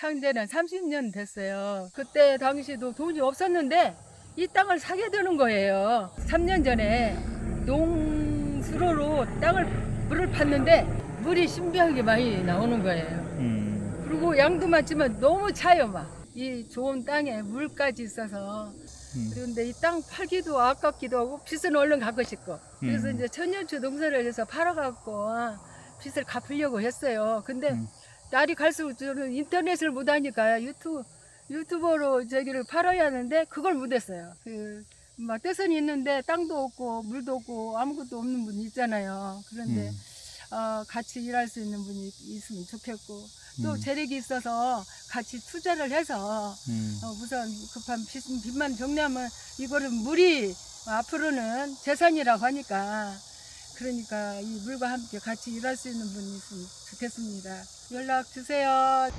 산 지는 30년 됐어요. 그때 당시도 돈이 없었는데 이 땅을 사게 되는 거예요. 3년 전에 농수로로 물을 팠는데 물이 신비하게 많이 나오는 거예요. 그리고 양도 많지만 너무 차요 막. 이 좋은 땅에 물까지 있어서 그런데 이 땅 팔기도 아깝기도 하고 빚은 얼른 갚고 싶고 그래서 이제 천년초 농사를 해서 팔아갖고 빚을 갚으려고 했어요. 근데 날이 갈수록 저는 인터넷을 못 하니까 유튜버로 저기를 팔아야 하는데 그걸 못 했어요. 막 뜻은 있는데 땅도 없고 물도 없고 아무것도 없는 분이 있잖아요. 그런데 같이 일할 수 있는 분이 있으면 좋겠고 또 재력이 있어서 같이 투자를 해서 우선 급한 빚만 정리하면 이거는 물이 앞으로는 재산이라고 하니까 그러니까 이 물과 함께 같이 일할 수 있는 분이 있으면 좋겠습니다. 연락 주세요.